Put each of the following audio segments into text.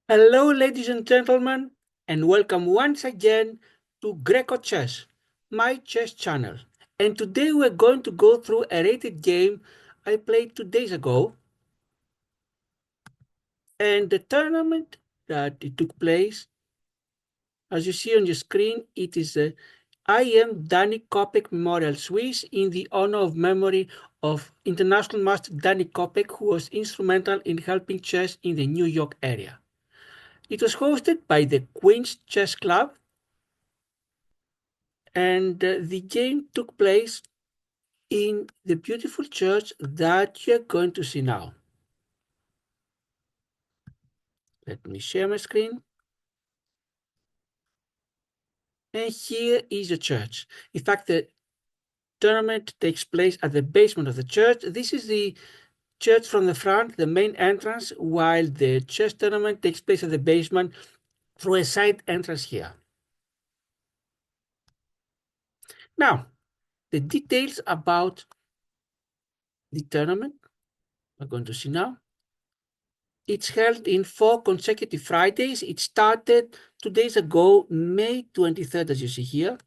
Hello, ladies and gentlemen, and welcome once again to grecochess, my chess channel. And today we're going to go through a rated game I played 2 days ago. And the tournament that it took place, as you see on your screen, it is the Danny Kopec Memorial Swiss in the honor of memory of International Master Danny Kopec, who was instrumental in helping chess in the New York area. It was hosted by the Queen's Chess Club, and the game took place in the beautiful church that you're going to see now. Let me share my screen. And here is the church. In fact, the tournament takes place at the basement of the church. This is the church from the front, the main entrance, while the chess tournament takes place at the basement through a side entrance here. Now, the details about the tournament we're going to see now. It's held in 4 consecutive Fridays. It started 2 days ago, May 23rd, as you see here.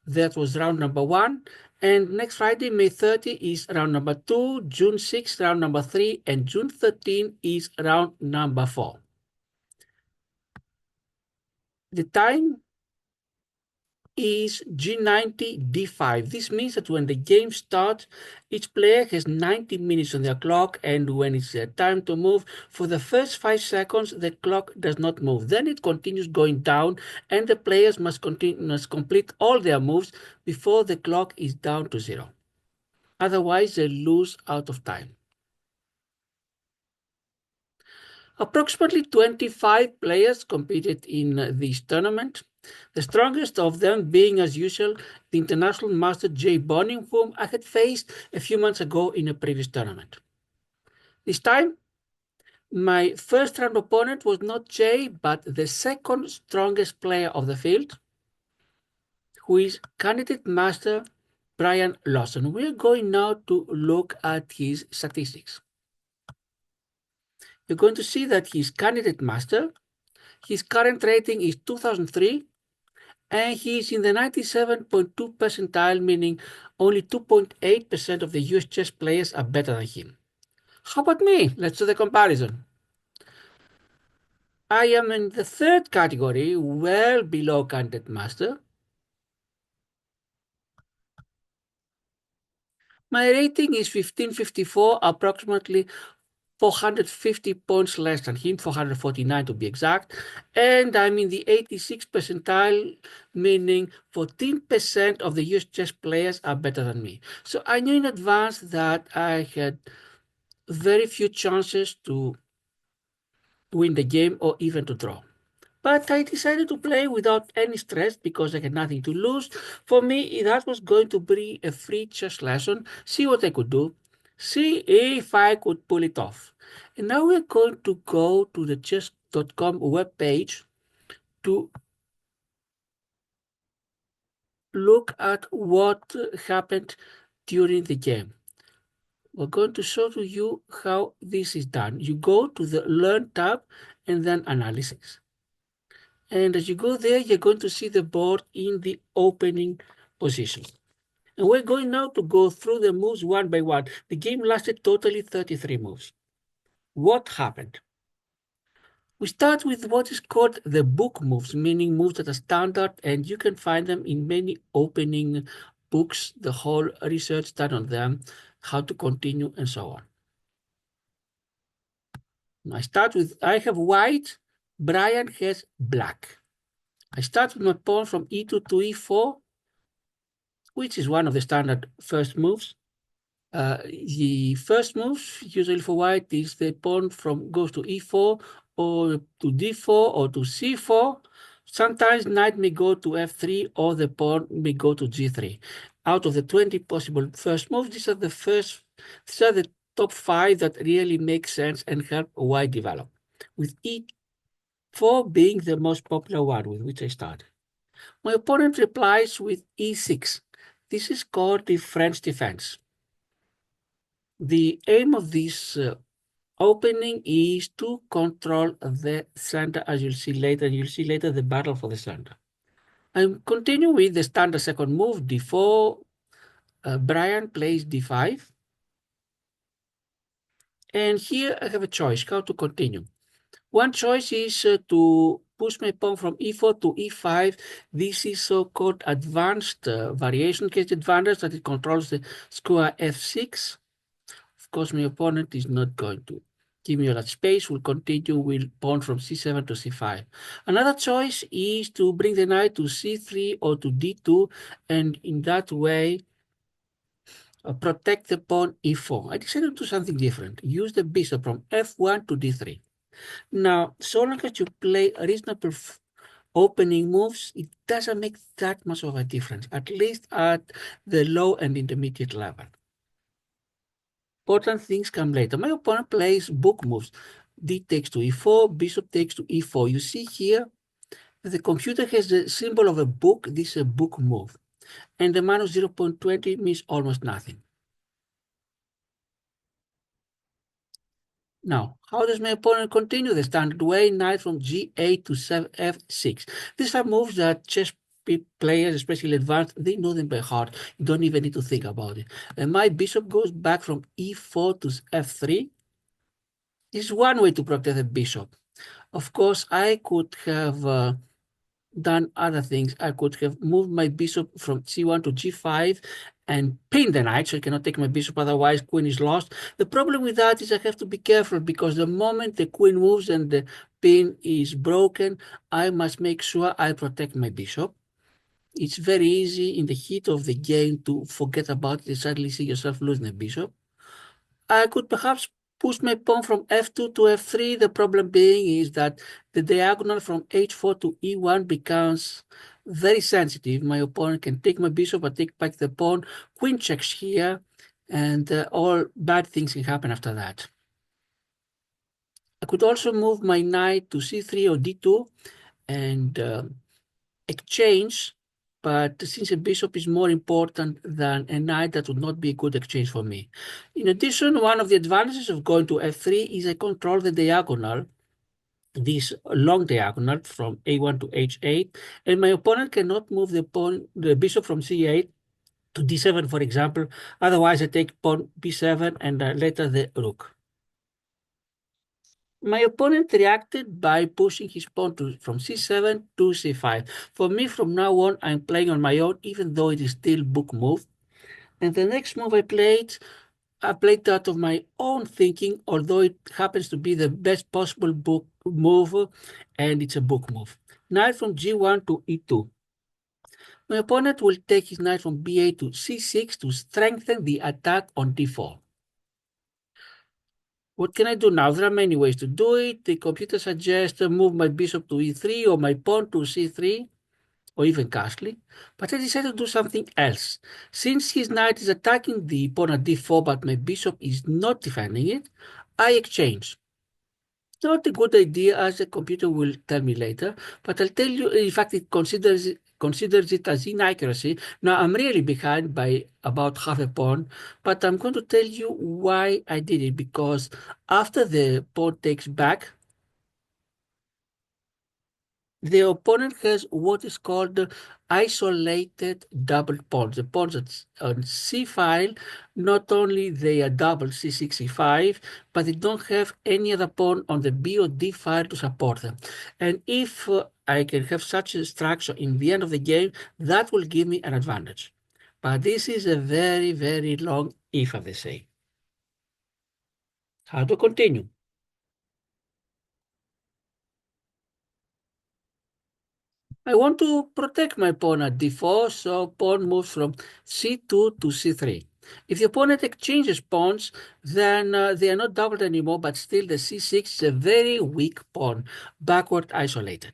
That was round number 1. And next Friday, May 30, is round number 2. June 6, round number 3. And June 13 is round number 4. The time is G90 D5. This means that when the game starts, each player has 90 minutes on their clock, and when it's time to move, for the first 5 seconds, the clock does not move. Then it continues going down, and the players must complete all their moves before the clock is down to 0. Otherwise, they lose out of time. Approximately 25 players competed in this tournament, the strongest of them being, as usual, the international master Jay Bonning, whom I had faced a few months ago in a previous tournament. This time, my first round opponent was not Jay, but the second strongest player of the field, who is Candidate Master Brian Lawson. We're going now to look at his statistics. You're going to see that he's Candidate Master. His current rating is 2003, and he's in the 97.2 percentile, meaning only 2.8% of the US chess players are better than him. How about me? Let's do the comparison. I am in the third category, well below Candidate Master. My rating is 1554, approximately 450 points less than him, 449 to be exact, and I'm in the 86th percentile, meaning 14% of the US chess players are better than me. So I knew in advance that I had very few chances to win the game or even to draw. But I decided to play without any stress because I had nothing to lose. For me, that was going to be a free chess lesson, see what I could do, see if I could pull it off. And now we're going to go to the chess.com webpage to look at what happened during the game. We're going to show to you how this is done. You go to the Learn tab and then Analysis. And as you go there, you're going to see the board in the opening position. And we're going now to go through the moves one by one. The game lasted totally 33 moves. What happened? We start with what is called the book moves, meaning moves that are standard, and you can find them in many opening books, the whole research done on them, how to continue, and so on. I have white, Brian has black. I start with my pawn from e2 to e4, which is one of the standard first moves. The first move, usually for white, is the pawn goes to e4 or to d4 or to c4. Sometimes knight may go to f3 or the pawn may go to g3. Out of the 20 possible first moves, these are the top 5 that really make sense and help white develop, with e4 being the most popular one with which I start. My opponent replies with e6. This is called the French defense. The aim of this opening is to control the center, as you'll see later. You'll see later the battle for the center. I'm continuing with the standard second move, d4. Brian plays d5. And here I have a choice, how to continue. One choice is to push my pawn from e4 to e5. This is so-called advanced variation case advantage that it controls the square f6. Of course, my opponent is not going to give me all that space. We'll continue with pawn from c7 to c5. Another choice is to bring the knight to c3 or to d2, and in that way, protect the pawn e4. I decided to do something different. Use the bishop from f1 to d3. Now, so long as you play reasonable opening moves, it doesn't make that much of a difference, at least at the low and intermediate level. Important things come later. My opponent plays book moves. D takes to e4, bishop takes to e4. You see here, the computer has the symbol of a book. This is a book move. And the minus 0.20 means almost nothing. Now, how does my opponent continue the standard way? Knight from g8 to f6. These are moves that chess players, especially advanced, they know them by heart. You don't even need to think about it. And my bishop goes back from e4 to f3. This is one way to protect the bishop. Of course, I could have done other things. I could have moved my bishop from c1 to g5 and pin the knight, so I cannot take my bishop, otherwise queen is lost. The problem with that is I have to be careful, because the moment the queen moves and the pin is broken, I must make sure I protect my bishop. It's very easy in the heat of the game to forget about it and suddenly see yourself losing the bishop. I could perhaps push my pawn from f2 to f3. The problem being is that the diagonal from h4 to e1 becomes very sensitive. My opponent can take my bishop or take back the pawn. Queen checks here, and all bad things can happen after that. I could also move my knight to c3 or d2 and exchange, but since a bishop is more important than a knight, that would not be a good exchange for me. In addition, one of the advantages of going to f3 is I control the diagonal, this long diagonal from a1 to h8, and my opponent cannot move the bishop from c8 to d7, for example. Otherwise, I take pawn b7 and later the rook. My opponent reacted by pushing his pawn from c7 to c5. For me, from now on, I'm playing on my own, even though it is still book move. And the next move I played that of my own thinking, although it happens to be the best possible book move, and it's a book move. Knight from g1 to e2. My opponent will take his knight from b8 to c6 to strengthen the attack on d4. What can I do now? There are many ways to do it. The computer suggests move my bishop to e3 or my pawn to c3 or even castle. But I decided to do something else. Since his knight is attacking the pawn at d4 but my bishop is not defending it, I exchange. Not a good idea, as the computer will tell me later, but I'll tell you, in fact, it considers it as inaccuracy. Now, I'm really behind by about half a pawn, but I'm going to tell you why I did it, because after the pawn takes back, the opponent has what is called isolated double pawns. The pawns on C file, not only they are double C6, C5, but they don't have any other pawn on the B or D file to support them. And if I can have such a structure in the end of the game, that will give me an advantage. But this is a very, very long if, as they say. How to continue? I want to protect my pawn at d4, so pawn moves from c2 to c3. If the opponent exchanges pawns, then they are not doubled anymore, but still the c6 is a very weak pawn, backward isolated.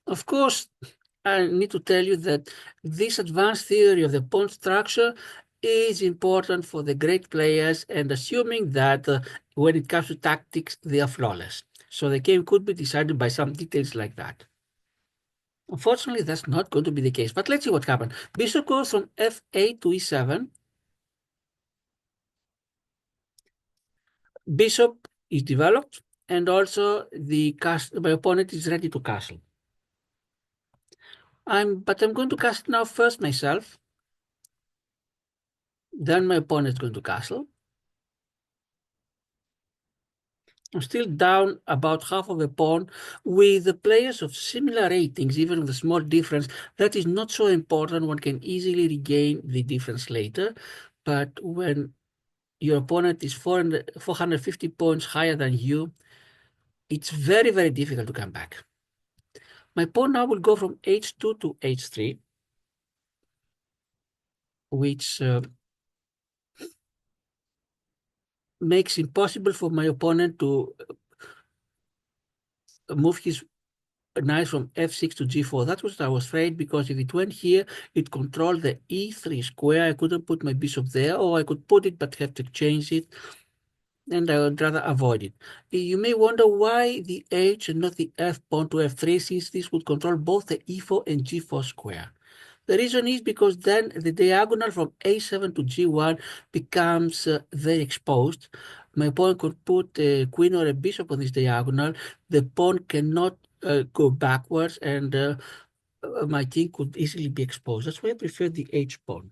Of course, I need to tell you that this advanced theory of the pawn structure is important for the great players, and assuming that when it comes to tactics, they are flawless. So the game could be decided by some details like that. Unfortunately, that's not going to be the case, but let's see what happened. Bishop goes from f8 to e7. bishop is developed, and also my opponent is ready to castle. But I'm going to castle now first myself. Then my opponent is going to castle. I'm still down about half of a pawn. With the players of similar ratings, even with a small difference, that is not so important. One can easily regain the difference later. But when your opponent is 450 points higher than you, it's very, very difficult to come back. My pawn now will go from h2 to h3, which makes it impossible for my opponent to move his knight from f6 to g4. That was what I was afraid, because if it went here, it controlled the e3 square. I couldn't put my bishop there, or I could put it but have to change it, and I would rather avoid it. You may wonder why the h and not the f pawn to f3, since this would control both the e4 and g4 square. The reason is because then the diagonal from a7 to g1 becomes very exposed. My opponent could put a queen or a bishop on this diagonal. The pawn cannot go backwards, and my king could easily be exposed. That's why I prefer the h pawn.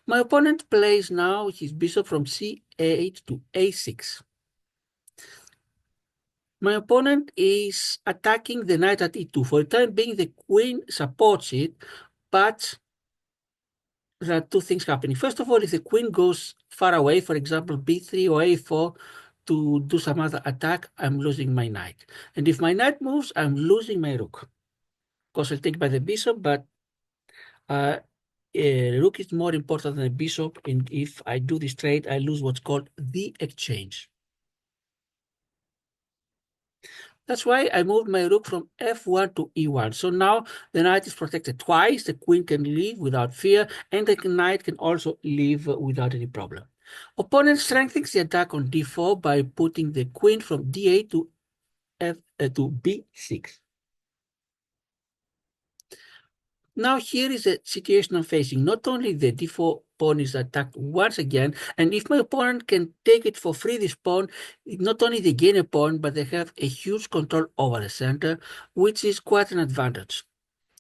My opponent plays now his bishop from c8 to a6. My opponent is attacking the knight at e2. For the time being, the queen supports it, but there are two things happening. First of all, if the queen goes far away, for example, b3 or a4, to do some other attack, I'm losing my knight. And if my knight moves, I'm losing my rook. Of course, I'll take by the bishop, but rook is more important than a bishop. And if I do this trade, I lose what's called the exchange. That's why I moved my rook from f1 to e1. So now the knight is protected twice. The queen can leave without fear, and the knight can also leave without any problem. Opponent strengthens the attack on d4 by putting the queen from d8 to b6. Now here is the situation I'm facing. Not only the d4 pawn is attacked once again, and if my opponent can take it for free, this pawn, not only they gain a pawn, but they have a huge control over the center, which is quite an advantage.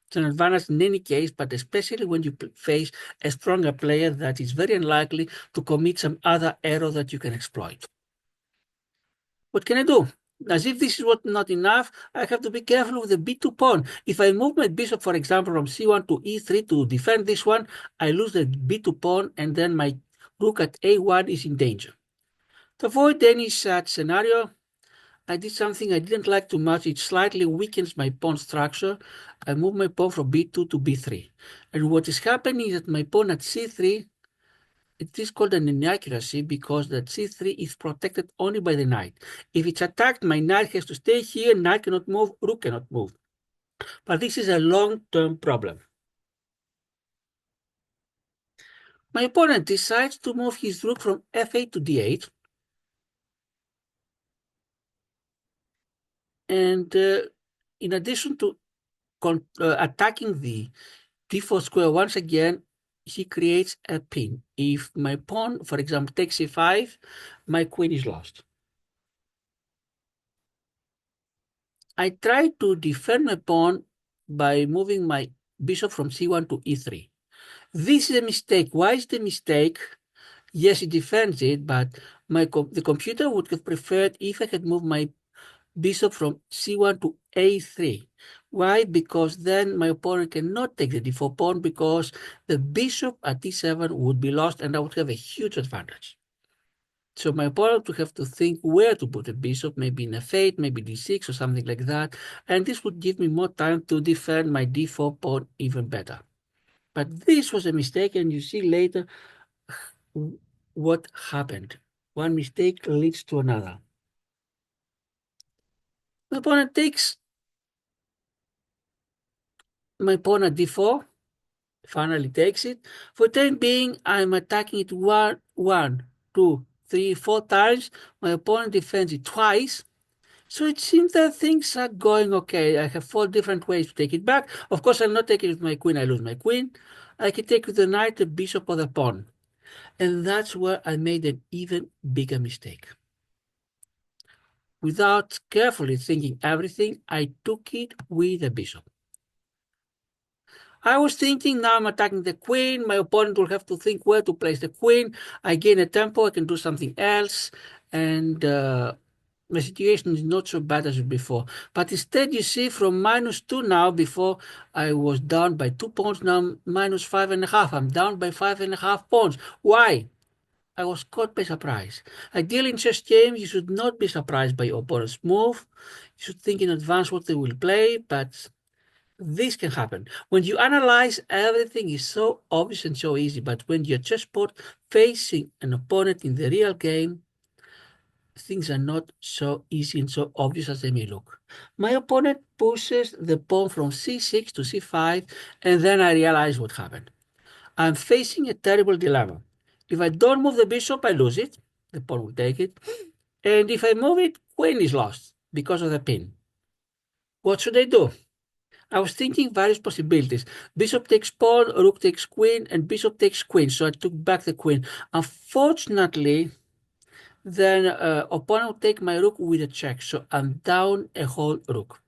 It's an advantage in any case, but especially when you face a stronger player that is very unlikely to commit some other error that you can exploit. What can I do? As if this is not enough, I have to be careful with the b2 pawn. If I move my bishop, for example, from c1 to e3 to defend this one, I lose the b2 pawn, and then my rook at a1 is in danger. To avoid any such scenario, I did something I didn't like too much. It slightly weakens my pawn structure. I move my pawn from b2 to b3. And what is happening is that my pawn at c3, it is called an inaccuracy because that c3 is protected only by the knight. If it's attacked, my knight has to stay here, knight cannot move, rook cannot move. But this is a long-term problem. My opponent decides to move his rook from f8 to d8. And in addition to attacking the d4 square, once again, he creates a pin. If my pawn, for example, takes c5, my queen is lost. I try to defend my pawn by moving my bishop from c1 to e3. This is a mistake. Why is the mistake? Yes, it defends it, but the computer would have preferred if I had moved my bishop from c1 to a3. Why? Because then my opponent cannot take the d4 pawn, because the bishop at d7 would be lost, and I would have a huge advantage. So my opponent would have to think where to put the bishop, maybe in f8, maybe d6 or something like that, and this would give me more time to defend my d4 pawn even better. But this was a mistake, and you see later what happened. One mistake leads to another. My opponent takes my pawn at d4, finally takes it. For the time being, I'm attacking it one, two, three, 4 times. My opponent defends it twice. So it seems that things are going okay. I have 4 different ways to take it back. Of course, I'll not take it with my queen. I lose my queen. I can take with the knight, the bishop, or the pawn. And that's where I made an even bigger mistake. Without carefully thinking everything, I took it with the bishop. I was thinking, now I'm attacking the queen. My opponent will have to think where to place the queen. I gain a tempo, I can do something else. And the situation is not so bad as before. But instead, you see, from -2 now, before I was down by 2 points, now -5.5. I'm down by 5.5 points. Why? I was caught by surprise. Ideally, in chess games, you should not be surprised by your opponent's move. You should think in advance what they will play, but this can happen. When you analyze, everything is so obvious and so easy, but when you're chessboard facing an opponent in the real game, things are not so easy and so obvious as they may look. My opponent pushes the pawn from c6 to c5, and then I realize what happened. I'm facing a terrible dilemma. If I don't move the bishop, I lose it. The pawn will take it. And if I move it, queen is lost because of the pin. What should I do? I was thinking various possibilities. Bishop takes pawn, rook takes queen, and bishop takes queen. So I took back the queen. Unfortunately, then opponent will take my rook with a check. So I'm down a whole rook.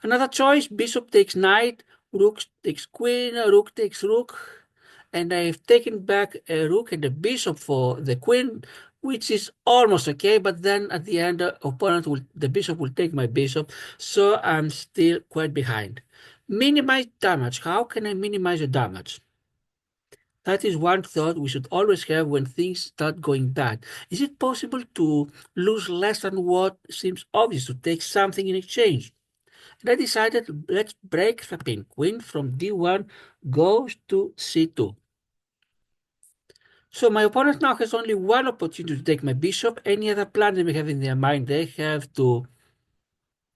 Another choice, bishop takes knight, rook takes queen, rook takes rook. And I've taken back a rook and a bishop for the queen, which is almost okay, but then at the end, the bishop will take my bishop, so I'm still quite behind. Minimize damage. How can I minimize the damage? That is one thought we should always have when things start going bad. Is it possible to lose less than what seems obvious, to take something in exchange? And I decided, let's break the pin. Queen from d1 goes to c2. So my opponent now has only one opportunity to take my bishop. Any other plan they may have in their mind, they have to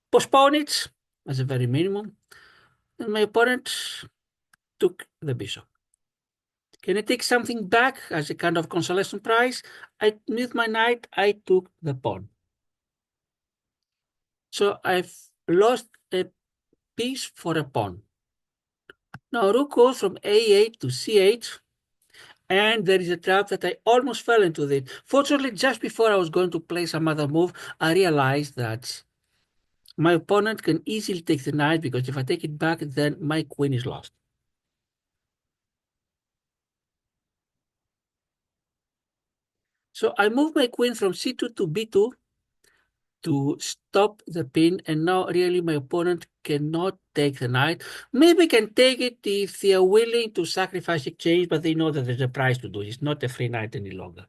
postpone it as a very minimum. And my opponent took the bishop. Can I take something back as a kind of consolation prize? With my knight, I took the pawn. So I've lost a piece for a pawn. Now rook goes from a8 to c8. And there is a trap that I almost fell into it. Fortunately, just before I was going to play some other move, I realized that my opponent can easily take the knight, because if I take it back, then my queen is lost. So I move my queen from c2 to b2 to stop the pin, and now really my opponent cannot take the knight. Maybe can take it if they are willing to sacrifice exchange, but they know that there's a price to do. It's not a free knight any longer.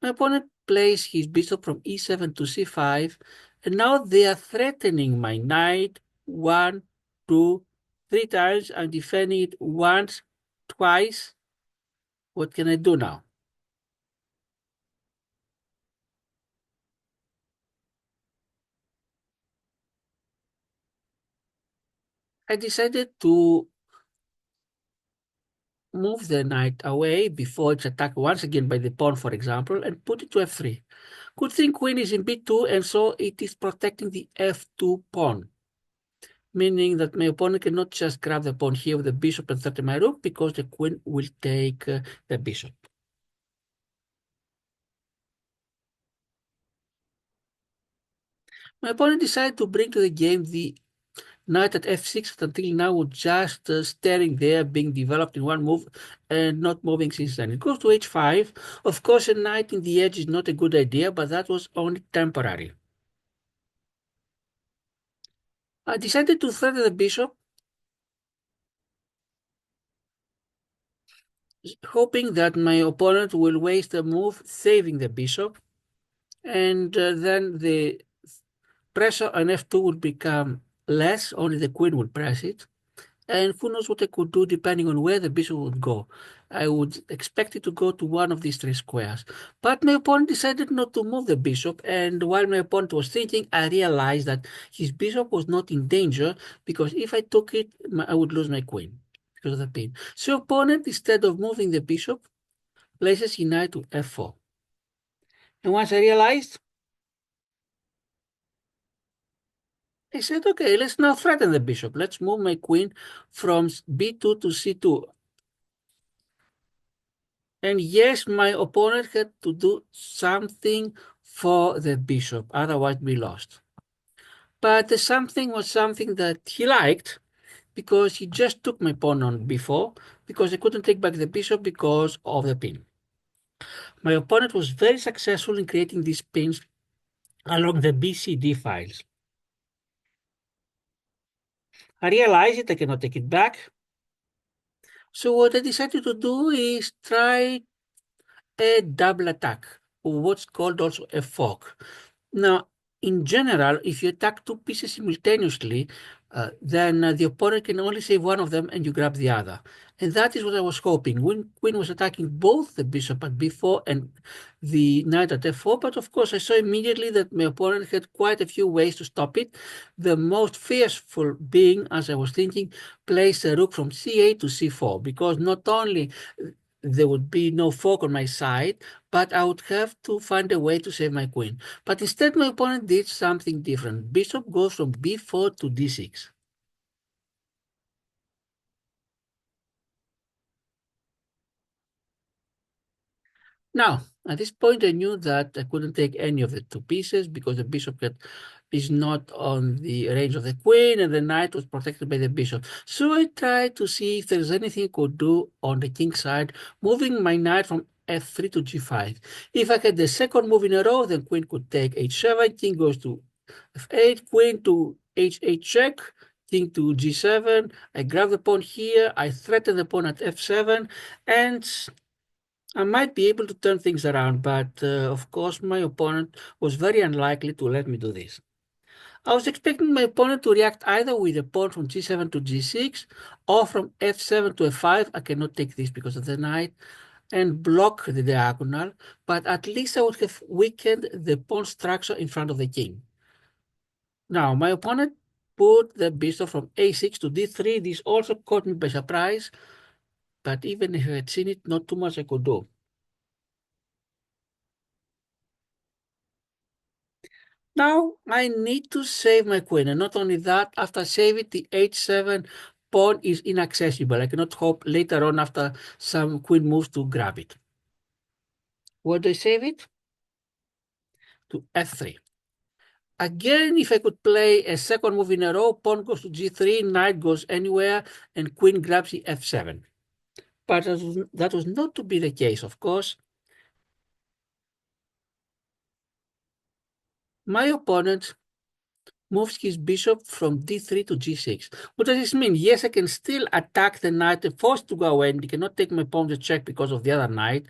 My opponent plays his bishop from e7 to c5, and now they are threatening my knight 1, 2, 3 times. I'm defending it once, twice. What can I do now? I decided to move the knight away before it's attacked once again by the pawn, for example, and put it to f3. Good thing queen is in b2, and so it is protecting the f2 pawn, meaning that my opponent cannot just grab the pawn here with the bishop and threaten my rook, because the queen will take the bishop. My opponent decided to bring to the game the knight at f6, that until now was just staring there, being developed in one move and not moving since then. It goes to h5. Of course, a knight in the edge is not a good idea, but that was only temporary. I decided to threaten the bishop, hoping that my opponent will waste a move saving the bishop, and then the pressure on f2 would become less, only the queen would press it. And who knows what I could do depending on where the bishop would go. I would expect it to go to one of these three squares. But my opponent decided not to move the bishop, and while my opponent was thinking, I realized that his bishop was not in danger, because if I took it, I would lose my queen because of the pin. So opponent, instead of moving the bishop, places his knight to f4. And once I realized, I said, okay, let's now threaten the bishop. Let's move my queen from b2 to c2. And yes, my opponent had to do something for the bishop, otherwise we lost. But the something was something that he liked, because he just took my pawn on b4, because I couldn't take back the bishop because of the pin. My opponent was very successful in creating these pins along the BCD files. I realized it, I cannot take it back. So what I decided to do is try a double attack, or what's called also a fork. Now, in general, if you attack two pieces simultaneously, then the opponent can only save one of them and you grab the other. And that is what I was hoping. When Queen was attacking both the bishop at b4 and the knight at f4, but of course I saw immediately that my opponent had quite a few ways to stop it. The most fearful being, as I was thinking, place the rook from c8 to c4, because not only there would be no fork on my side, but I would have to find a way to save my queen. But instead, my opponent did something different. Bishop goes from b4 to d6. Now, at this point, I knew that I couldn't take any of the two pieces because the bishop is not on the range of the queen and the knight was protected by the bishop. So I tried to see if there's anything I could do on the king side, moving my knight from f3 to g5. If I had the second move in a row, then queen could take h7, king goes to f8, queen to h8 check, king to g7. I grab the pawn here, I threaten the pawn at f7, and I might be able to turn things around, but of course my opponent was very unlikely to let me do this. I was expecting my opponent to react either with a pawn from g7 to g6 or from f7 to f5. I cannot take this because of the knight and block the diagonal, but at least I would have weakened the pawn structure in front of the king. Now, my opponent put the bishop from a6 to d3. This also caught me by surprise, but even if I had seen it, not too much I could do. Now I need to save my queen, and not only that, after I save it, the h7 pawn is inaccessible. I cannot hope later on after some queen moves to grab it. Where do I save it? To f3. Again, if I could play a second move in a row, pawn goes to g3, knight goes anywhere, and queen grabs the f7. But that was not to be the case, of course. My opponent moves his bishop from d3 to g6. What does this mean? Yes, I can still attack the knight and force to go away, and he cannot take my pawn to check because of the other knight,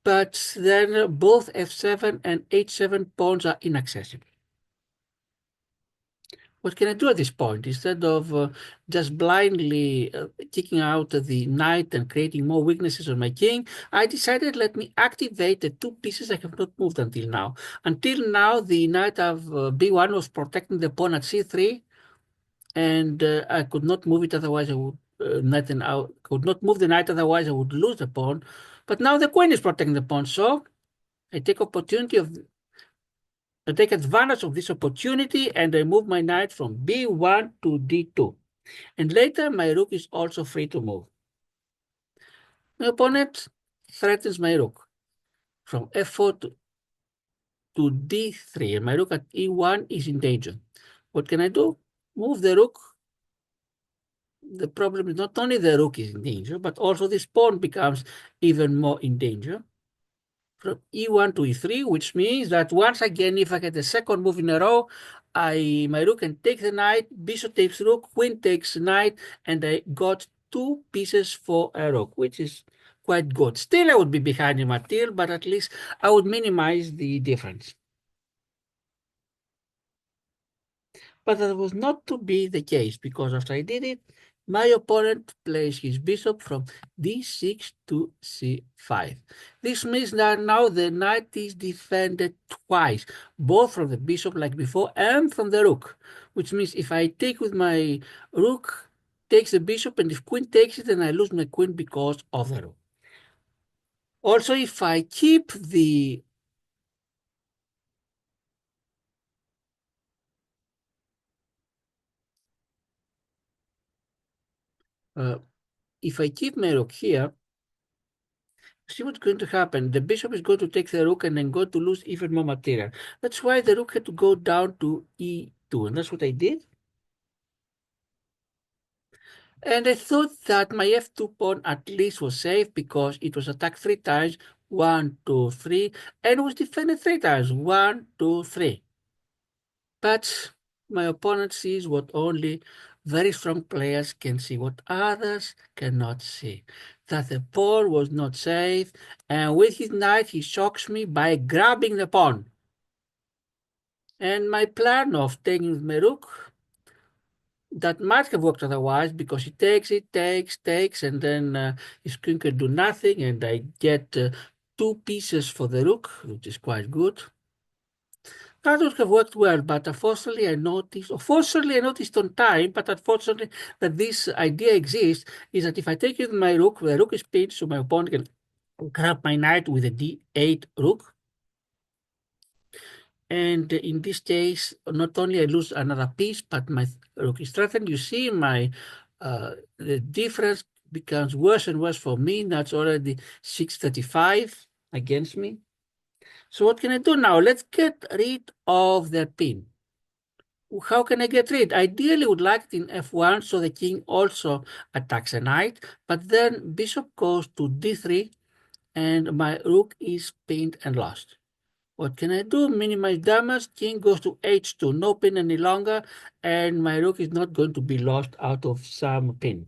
but then both f7 and h7 pawns are inaccessible. What can I do at this point? Instead of just blindly kicking out the knight and creating more weaknesses on my king, I decided let me activate the two pieces I have not moved until now. Until now, the knight of b1 was protecting the pawn at c3, and I could not move it, otherwise I would could not move the knight, otherwise I would lose the pawn. But now the queen is protecting the pawn, so I take advantage of this opportunity and I move my knight from b1 to d2. And later my rook is also free to move. My opponent threatens my rook from f4 to d3, and my rook at e1 is in danger. What can I do? Move the rook. The problem is not only the rook is in danger, but also this pawn becomes even more in danger. From e1 to e3, which means that once again, if I get the second move in a row, my rook can take the knight, bishop takes rook, queen takes knight, and I got two pieces for a rook, which is quite good. Still, I would be behind in material, but at least I would minimize the difference. But that was not to be the case, because after I did it, my opponent plays his bishop from d6 to c5. This means that now the knight is defended twice, both from the bishop like before and from the rook, which means if I take with my rook, takes the bishop, and if queen takes it, then I lose my queen because of the rook. Also, if I keep the if I keep my rook here, See what's going to happen. The bishop is going to take the rook and then going to lose even more material. That's why the rook had to go down to e2, and that's what I did. And I thought that my f2 pawn at least was safe because it was attacked 3 times, 1, 2, 3, and was defended 3 times, 1, 2, 3. But my opponent sees what only very strong players can see, what others cannot see. That the pawn was not safe, and with his knight he shocks me by grabbing the pawn. And my plan of taking my rook, that might have worked otherwise because he takes, and then his queen can do nothing, and I get 2 pieces for the rook, which is quite good. That would have worked well, but unfortunately I noticed on time, but unfortunately that this idea exists, is that if I take it with my rook, the rook is pinned, so my opponent can grab my knight with a d8 rook. And in this case, not only I lose another piece, but my rook is threatened. You see the difference becomes worse and worse for me. That's already 635 against me. So what can I do now? Let's get rid of the pin. How can I get rid? Ideally, would like it in f1, so the king also attacks a knight, but then bishop goes to d3, and my rook is pinned and lost. What can I do? Minimize damage, king goes to h2, no pin any longer, and my rook is not going to be lost out of some pin.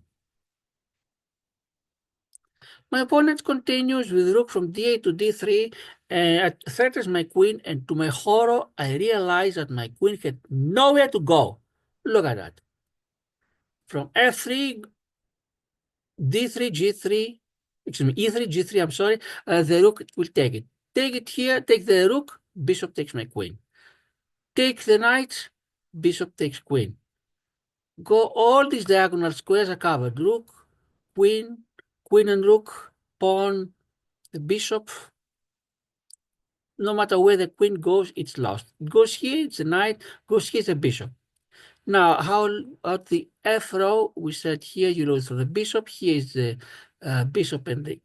My opponent continues with rook from d8 to d3, and threatens my queen, and to my horror, I realize that my queen had nowhere to go. Look at that. From f3, d3, g3, excuse me, e3, g3, I'm sorry, the rook will take it. Take it here, take the rook, bishop takes my queen. Take the knight, bishop takes queen. Go, all these diagonal squares are covered. Rook, queen, queen and rook, pawn, the bishop. No matter where the queen goes, it's lost. It goes here, it's a knight, goes here, it's a bishop. Now, how about the F row? We said here you lose for the bishop. Here is the bishop, and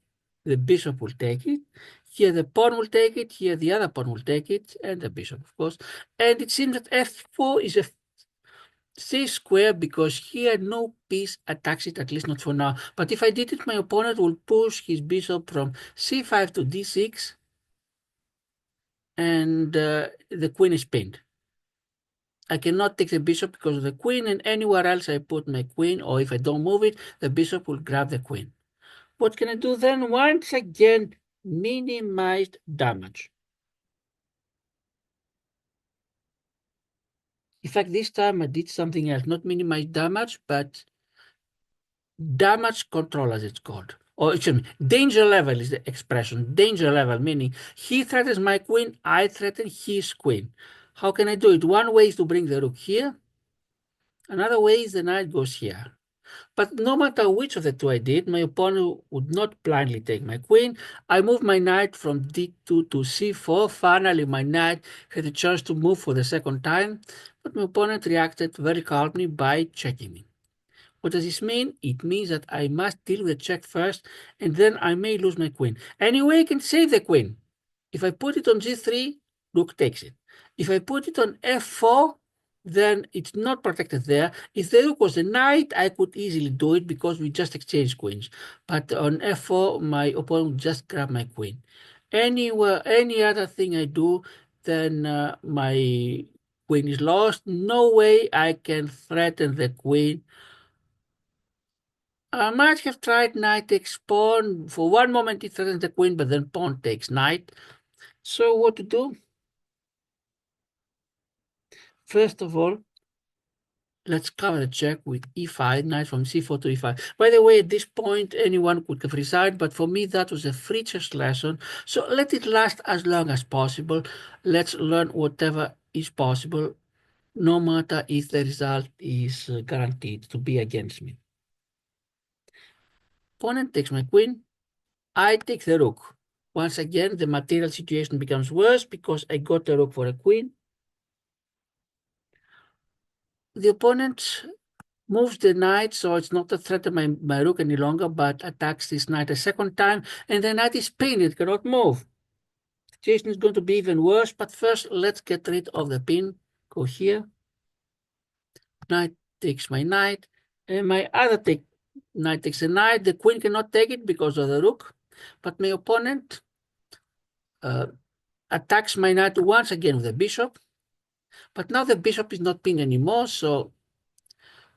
the bishop will take it. Here the pawn will take it. Here the other pawn will take it, and the bishop, of course. And it seems that F4 is a safe square because here no piece attacks it, at least not for now. But if I did it, my opponent will push his bishop from C5 to D6, and the queen is pinned. I cannot take the bishop because of the queen, and anywhere else I put my queen, or if I don't move it, the bishop will grab the queen. What can I do then? Once again, minimized damage. In fact, this time I did something else, not minimized damage, but damage control, as it's called. Or excuse me, danger level is the expression. Danger level, meaning he threatens my queen, I threaten his queen. How can I do it? One way is to bring the rook here. Another way is the knight goes here. But no matter which of the two I did, my opponent would not blindly take my queen. I moved my knight from d2 to c4. Finally, my knight had a chance to move for the second time, but my opponent reacted very calmly by checking me. What does this mean? It means that I must deal with the check first, and then I may lose my queen. Anyway, I can save the queen. If I put it on g3, rook takes it. If I put it on f4, then it's not protected there. If the rook was a knight, I could easily do it because we just exchanged queens. But on f4, my opponent would just grab my queen. Anywhere, any other thing I do, then my queen is lost. No way I can threaten the queen. I might have tried knight takes pawn. For one moment it threatens the queen, but then pawn takes knight. So what to do? First of all, let's cover the check with e5, knight from c4 to e5. By the way, at this point, anyone could have resigned, but for me, that was a free chess lesson. So let it last as long as possible. Let's learn whatever is possible, no matter if the result is guaranteed to be against me. Opponent takes my queen. I take the rook. Once again, the material situation becomes worse because I got the rook for a queen. The opponent moves the knight, so it's not a threat to my rook any longer, but attacks this knight a second time, and the knight is pinned, it cannot move. The situation is going to be even worse, but first let's get rid of the pin. Go here. Knight takes my knight, and my other knight takes a knight. The queen cannot take it because of the rook, but my opponent attacks my knight once again with the bishop. But now the bishop is not pinned anymore, so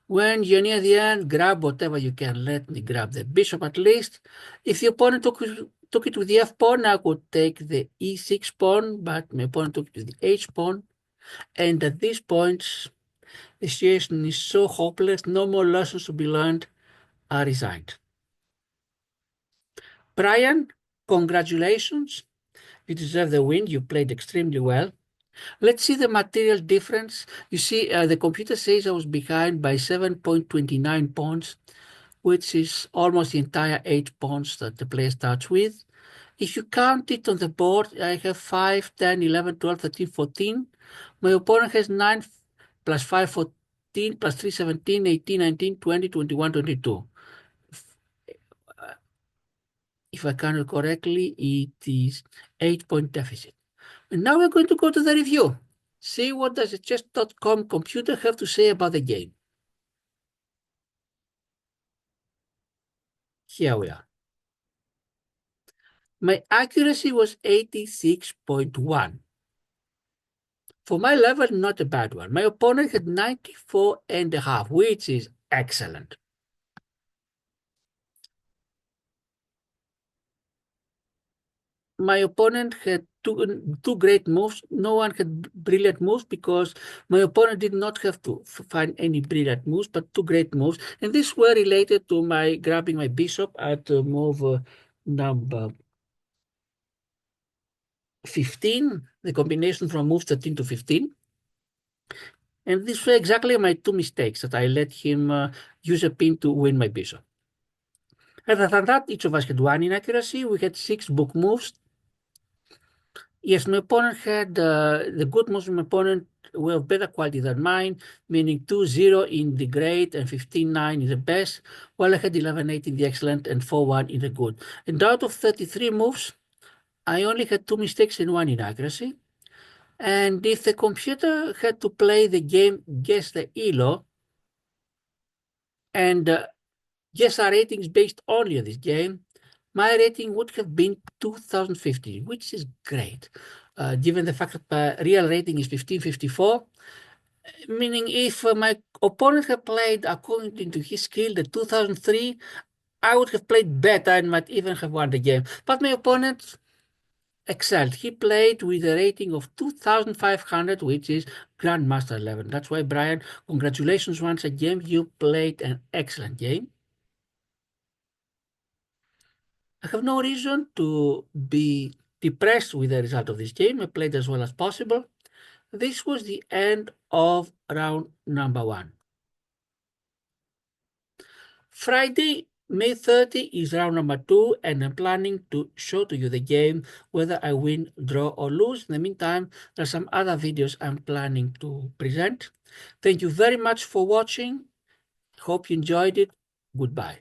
when you're near the end, grab whatever you can. Let me grab the bishop at least. If the opponent took it with the f pawn, I could take the e6 pawn, but my opponent took it with the h pawn. And at this point, the situation is so hopeless, no more lessons to be learned. I resigned. Brian, congratulations. You deserve the win. You played extremely well. Let's see the material difference. You see, the computer says I was behind by 7.29 pawns, which is almost the entire 8 pawns that the player starts with. If you count it on the board, I have 5, 10, 11, 12, 13, 14. My opponent has 9 plus 5, 14, plus 3, 17, 18, 19, 20, 21, 22. If I counted correctly, it is 8-point deficit. And now we're going to go to the review. See what does the chess.com computer have to say about the game. Here we are. My accuracy was 86.1. For my level, not a bad one. My opponent had 94.5, which is excellent. My opponent had two great moves. No one had brilliant moves because my opponent did not have to find any brilliant moves, but two great moves. And these were related to my grabbing my bishop at move number 15, the combination from move 13 to 15. And these were exactly my two mistakes, that I let him use a pin to win my bishop. Other than that, each of us had one inaccuracy. We had 6 book moves. Yes, my opponent had the good moves of my opponent were of better quality than mine, meaning 2-0 in the great and 15-9 in the best, while I had 11-8 in the excellent and 4-1 in the good. And out of 33 moves, I only had 2 mistakes and 1 inaccuracy. And if the computer had to play the game Guess the ELO, and guess our ratings based only on this game, my rating would have been 2050, which is great, given the fact that my real rating is 1554, meaning if my opponent had played according to his skill, the 2003, I would have played better and might even have won the game. But my opponent excelled. He played with a rating of 2,500, which is Grandmaster 11. That's why, Brian, congratulations once again. You played an excellent game. I have no reason to be depressed with the result of this game. I played as well as possible. This was the end of round number 1. Friday, May 30 is round number 2, and I'm planning to show to you the game, whether I win, draw, or lose. In the meantime, there are some other videos I'm planning to present. Thank you very much for watching. Hope you enjoyed it. Goodbye.